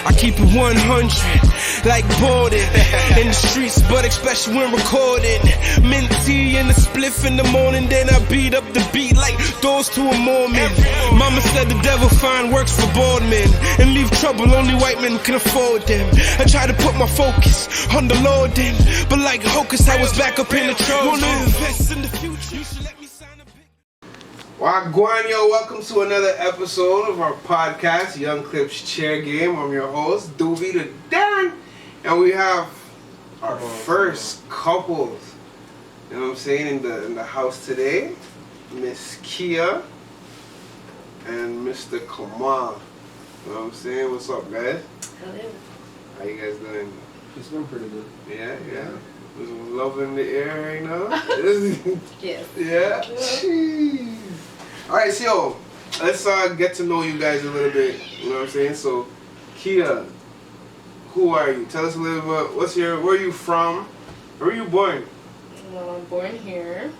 I keep it 100, like Borden. In the streets, but especially when recording. Mint tea and a spliff in the morning, then I beat up the beat like doors to a Mormon. Mama said the devil find works for bored men and leave trouble only white men can afford them. I try to put my focus on the Lord then, but like Hocus, I was back up in the Trojan. Wanna invest in the future, you should let me sign a big... Wagwan, yo, welcome to another episode of our podcast, Young Clips Chair Game. I'm your host, Doobie the Darren, and we have our first couples, you know what I'm saying, in the house today, Miss KEIYA and Mr. KAMAUL. You know what I'm saying? What's up, guys? Hello. How you guys doing? It's been pretty good. Yeah. There's love in the air right now. Yes. Yeah. Jeez. All right, so let's get to know you guys a little bit. You know what I'm saying? So, KEIYA, who are you? Tell us a little bit. Where are you from? Where were you born? Well, I'm born here.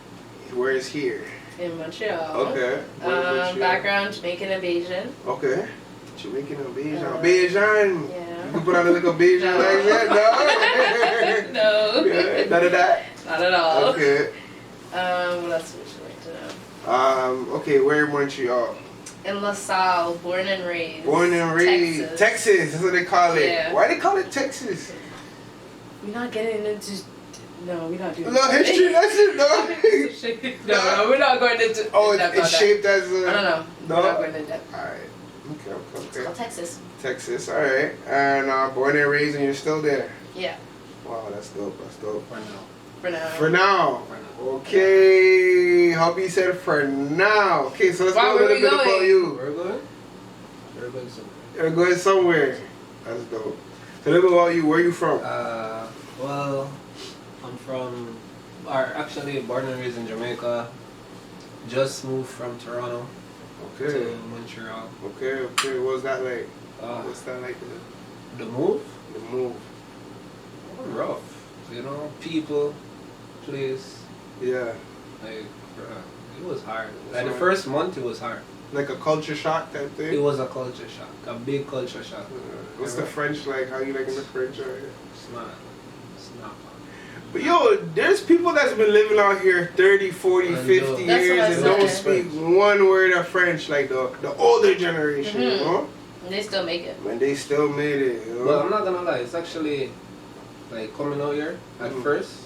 Where is here? In Montreal. Okay. Background Jamaican and Bajan. Okay. Jamaican and Bajan. Bajan. Yeah. You can put on a little Bajan like that? No. Yeah, none of that? Not at all. Okay. What else would you like to know? Okay, where in Montreal? In LaSalle, born and raised. Born and raised. Texas, that's what they call it. Yeah. Why they call it Texas? We're not getting into... No, we're not doing A little history lesson, no? No, we're not going into... Oh, it's shaped as a... I don't know. No? We're not going into depth. Alright. It's Okay. called Texas. Texas, alright. And born and raised and you're still there? Yeah. Wow, that's dope. For now. For now. For now. Okay. Hubby said for now. Okay, so let's go a little bit about you. Where are we going? We're going somewhere. You're going somewhere. That's dope. So a little bit about you. Where are you from? Well, I'm from, actually born and raised in Jamaica. Just moved from Toronto to Montreal. Okay. What was that like? What's that like? The move? The move. Rough. You know, people, place. Yeah. Like, it was hard. Like the first month, it was hard. Like a culture shock type thing? It was a culture shock. A big culture shock. What's the French like? How you liking the French out here? It's not fun. But yo, there's people that's been living out here 30, 40, 50 years and don't speak one word of French, like the older generation, you know? And they still make it. And they still made it, you know? Well, I'm not gonna lie, it's actually, like, coming out here, at first,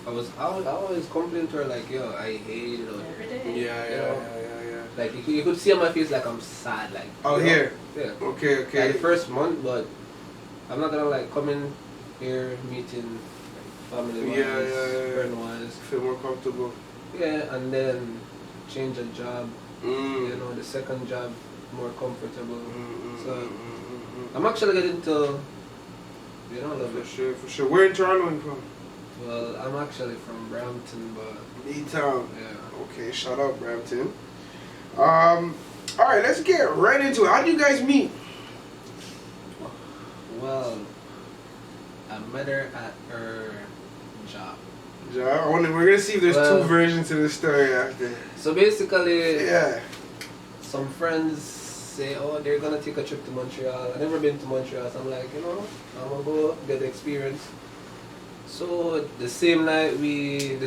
I always complain to her, like, yo, I hate it out here. Every day. Yeah. Like, you could see on my face, like, I'm sad, like. Out here? Yeah. Okay. Like, the first month, but I'm not gonna, like, come in here, meeting family-wise, friend-wise. Feel more comfortable. Yeah, and then change a job. Mm. You know, the second job, more comfortable. So, I'm actually getting to, you know, love it. For sure. Where in Toronto are you from? Well, I'm actually from Brampton, but... EDITON. Yeah. Okay, shout out Brampton. Alright, let's get right into it. How did you guys meet? Well, I met her at her job. Yeah, we're gonna see if there's two versions to the story after. So basically, yeah, some friends say, oh, they're gonna take a trip to Montreal. I've never been to Montreal, so I'm like, you know, I'm gonna go get the experience. So the same night we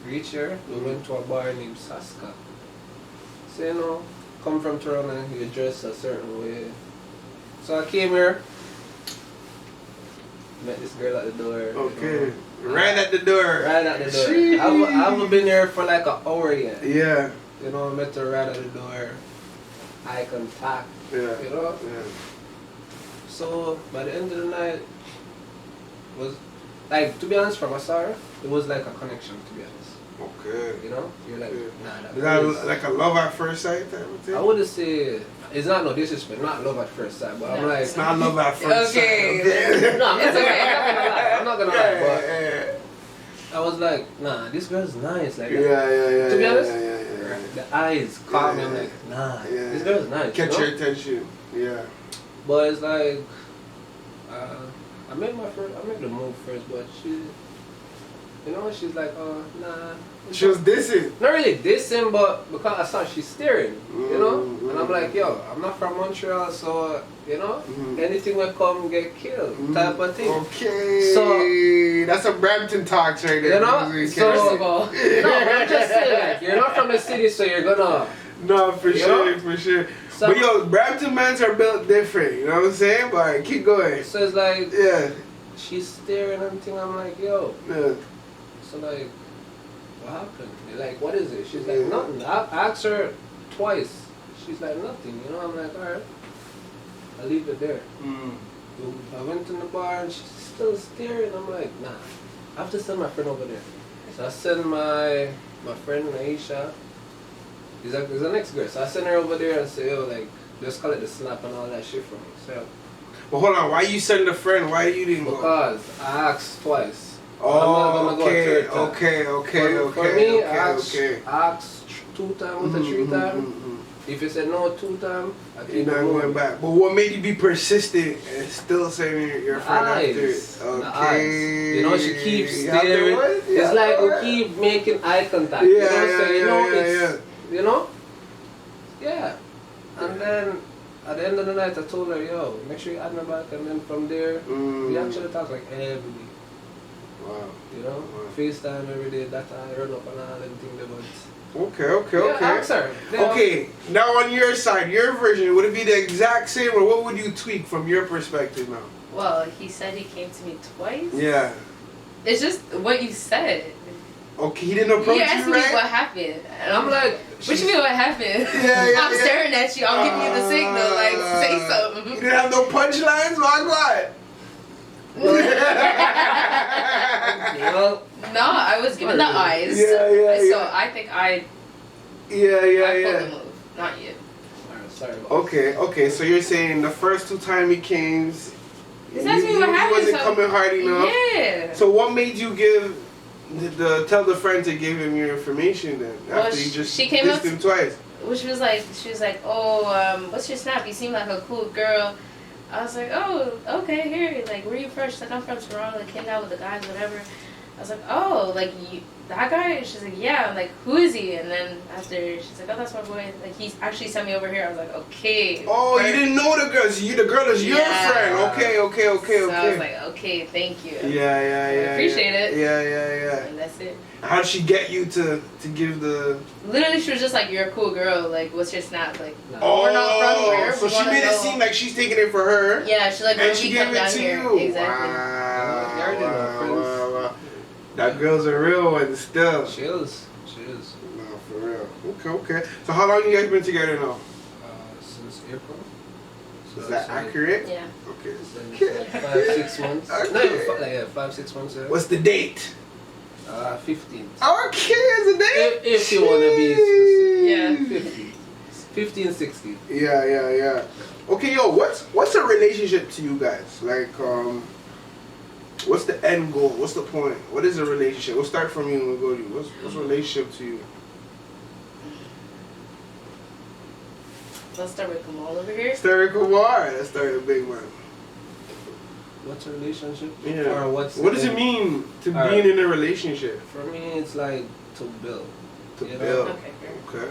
reached here, we went to a bar named Saska. So you know, come from Toronto, you dress a certain way. So I came here. Met this girl at the door. Okay. You know. Right at the door. Right at the door. I haven't been here for like an hour yet. Yeah. You know, I met her right at the door. Eye contact. Yeah. You know? Yeah. So, by the end of the night, was, like, to be honest, from afar, it was like a connection, to be honest. Okay. You know? You're like, yeah. nah, is that like a love at first sight type of thing? I wouldn't say, it's not no disrespect, not love at first sight, but no, I'm like... It's not love at first sight. Okay. No, it's okay. I'm not gonna lie, but I was like, nah, this girl's nice. Like, yeah. To be honest, yeah. the eyes caught me. I'm like, nah, this girl's nice. Catch you know? your attention. Yeah. But it's like, I made the move first, but You know, she's like, oh, nah. She was dissing. Not really dissing, but because I saw she's staring, you know? And I'm like, yo, I'm not from Montreal, so, you know, anything will come get killed, type of thing. Okay. So, that's a Brampton talk right there. you know? So, First of all. no, but I'm just saying, like, you're not from the city, so you're gonna... No, for sure, know? for sure. So, but yo, Brampton mans are built different, you know what I'm saying? But keep going. So it's like, Yeah. she's staring and thing, I'm like, yo. Yeah. So like, what happened? Like, what is it? She's like, nothing. I asked her twice. She's like, nothing. You know, I'm like, alright. I leave it there. So I went in the bar and she's still staring. I'm like, nah. I have to send my friend over there. So I send my friend Aisha. He's an ex-girl. So I send her over there and say, yo, like, just call it the snap and all that shit for me. So, But hold on, why you send a friend? Why you didn't go? because I asked twice. Oh, I'm not gonna go a third time. okay. For me, I okay. asked 2 times with a 3 times. If you said no 2 times, I You're keep not going going back. But what made you be persistent and still saying your friend after it? The Okay. eyes. You know, she keeps You have the staring. what? It's Yeah, like we alright. keep making eye contact. Yeah, you know, so you know yeah, it's you know? Yeah. And then at the end of the night I told her, yo, make sure you add me back, and then from there we actually talk like every day. Wow. You know? Wow. FaceTime every day, that I run up and all everything there, but Okay. ask her. Yeah. Okay, now on your side, your version, would it be the exact same or what would you tweak from your perspective now? Well, he said he came to me twice. Yeah. It's just what you said. Okay, he didn't approach You asked you, me right? what happened. And I'm like, what you mean what happened? Yeah, I'm staring at you. I'm giving you the signal. Like, say You something. didn't have no punchlines? My God. well, No, I was given the eyes. Yeah. So I think I pulled the Yeah. move. Not you. alright, sorry about Okay, so you're saying the first 2 times he came, He's asking me what he happened. wasn't So, coming hard enough. yeah. So what made you give tell the friend to give him your information then Well, after you just she came dissed up him twice? Which was like, she was like, oh, what's your snap? You seem like a cool girl. I was like, oh, okay, here. Like, where you from? She's like, I'm from Toronto. Like, came out with the guys, whatever. I was like, oh, like, that guy? And she's like, yeah. I'm like, who is he? And then after, she's like, oh, that's my boy. Like, he actually sent me over here. I was like, okay. Oh, you didn't know the girl. So the girl is your Yeah. friend. Okay. So I was like, okay, thank you. Yeah. appreciate it. Yeah. And that's it. How'd she get you to give the? Literally, she was just like, you're a cool girl. Like, what's your snap? Like, Oh, we're not from here. so We she wanna made it know. seem like she's taking it for her. Yeah, she's like, And when she we gave come it down to here. you. Exactly. Wow. That girl's a real one still. She is. No, for real. Okay. So how long you guys been together now? Since April. Is that accurate? Yeah. Okay. Since, like, 5-6 months. Okay. No, yeah, 5-6 months. Yeah. What's the date? 15. Okay, it's a date. If you wanna be specific. Yeah. 15, 16. Yeah. Okay, yo, what's a relationship to you guys? Like, what's the end goal? What's the point? What is a relationship? We'll start from you and we'll go to you. What's a relationship to you? Let's start with Kamal over here. Start with Kumar. Let's start with big man. What's a relationship? Yeah. Or what's What does the it mean to Alright. being in a relationship? For me, it's like to build. To You know? build. Okay.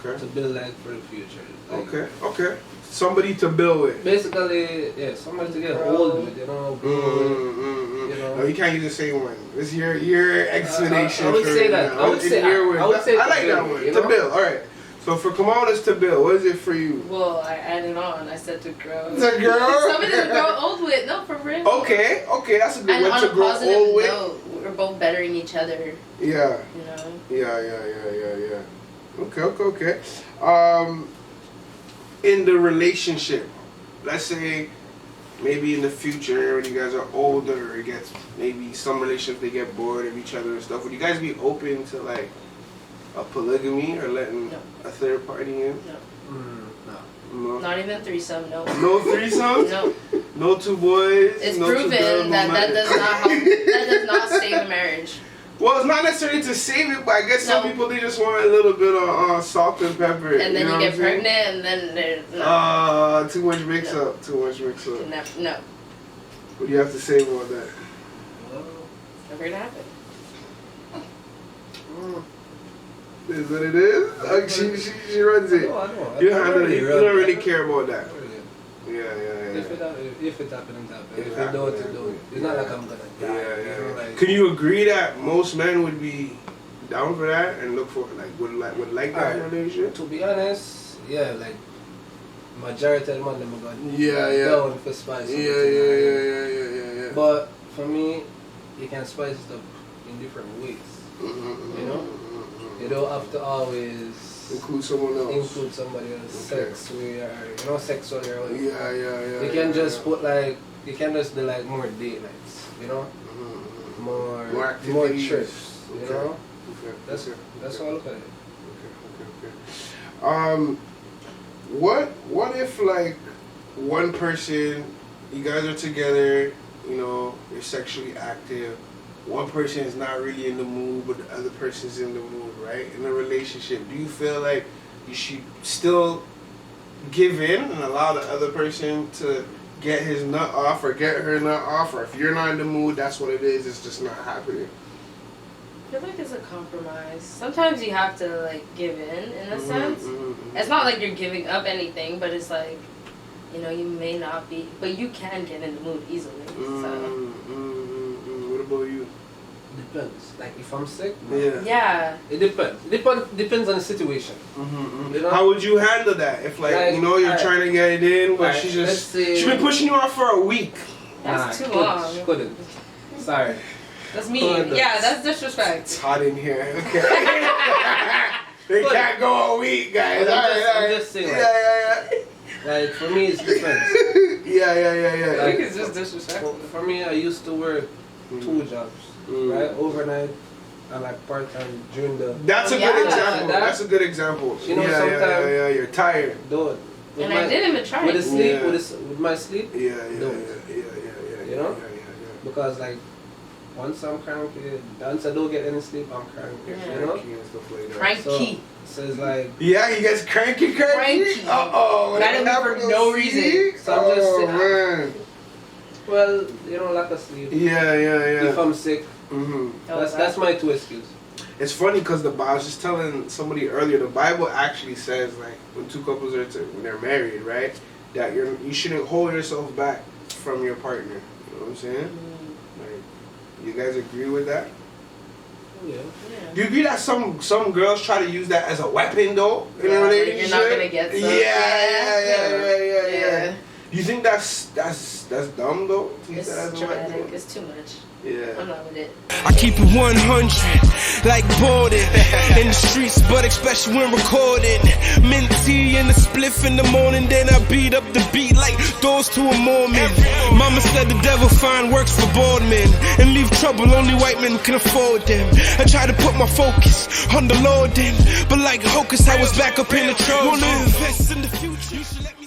Okay. To build like for the future. Like, Okay. Somebody to build with. Basically, yeah, somebody to get hold with, you know, grow with. You know. No, you can't use the same one. It's your explanation. I would for say it that. now. I would say I like to that build, one. you To know? build. All right. So for Kamal, it's to build. What is it for you? Well, I added on. I said to grow. To grow? Somebody to grow old with. No, for real. Okay, that's a good And one on to a grow positive old with. note, we're both bettering each other. Yeah. You know. Yeah. Okay. In the relationship, let's say maybe in the future when you guys are older, it gets maybe some relationships they get bored of each other and stuff. Would you guys be open to like a polygamy or letting No. a third party in? No. No. Not even threesome. No. No threesomes? No. No 2 boys? It's no 2 proven girls, no that nothing? does not help. That does not save a marriage. Well, it's not necessarily to save it, but I guess some No. people they just want a little bit of salt and pepper. And then know you what get I'm saying? pregnant, and then there's no. Too much mix No. up. Too much mix up. No. What do you have to say about that? Well, Never gonna happen. This is what it is? Like, she runs it. No, I don't. You don't really care about that. Really. Yeah. If it happens, it happens. If it don't, it don't. It's not like I'm gonna die. Yeah. You know, like, Can you agree that most men would be down for that and look for would like that relationship? to be honest, yeah, like majority of the man them got Yeah. down for spice. Yeah. But for me, you can spice it up in different ways. You know, you don't have to always include someone else. include somebody else. Sex where you know sexually or whatever. Yeah. You can just put like you can just do like more date nights. You know, more activities. trips. You know, That's how I look at it. Okay. What if like one person, you guys are together, you know, you're sexually active, one person is not really in the mood, but the other person's in the mood, right? In a relationship, do you feel like you should still give in and allow the other person to get his nut off or get her nut off, or if you're not in the mood, that's what it is, it's just not happening? I feel like it's a compromise. Sometimes you have to like give in a sense. It's not like you're giving up anything, but it's like, you know, you may not be, but you can get in the mood easily. So. What about you? Depends. Like if I'm sick, Yeah. it depends. Depends on the situation. You know? How would you handle that if like you know you're trying to get it in, but she's been pushing you off for a week? That's too long. Couldn't. Sorry. That's mean. Yeah, that's disrespect. It's hot in here. Okay. They can't go a week, guys. I'm just saying. Yeah. Like for me, it's depends. Yeah. Like it's just disrespectful. For me, I used to work 2 jobs, right? Overnight and like part time during the. That's a good example. That's a good example. You know, sometimes you're tired. Dude. And I didn't even try with it. the sleep, with my sleep. Yeah. You know, because like. Once I'm cranky, once I don't get any sleep, I'm cranky. Yeah. You know? Cranky. So it's like... Yeah, he gets cranky. Uh-oh. That for no reason. So I'm just man. Well, you know, lack of sleep. Yeah. If I'm sick. That's my 2 excuses. It's funny because I was just telling somebody earlier, the Bible actually says like when 2 couples are when they're married, right? That you shouldn't hold yourself back from your partner. You know what I'm saying? You guys agree with that? Yeah. Do you agree that some girls try to use that as a weapon though in a relationship? You're not gonna get some. Yeah. You think that's dumb though? It's dramatic. It's too much. Yeah. I'm not with it. I keep it 100, like boarded in the streets, but especially when recording. Mint tea and a spliff in the morning, then I beat up the beat like doors to a Mormon. Mama said the devil find works for bored men and leave trouble only white men can afford them. I try to put my focus on the Lord then, but like Hocus, I was back up in the throne. Wanna invest in the future? You should let me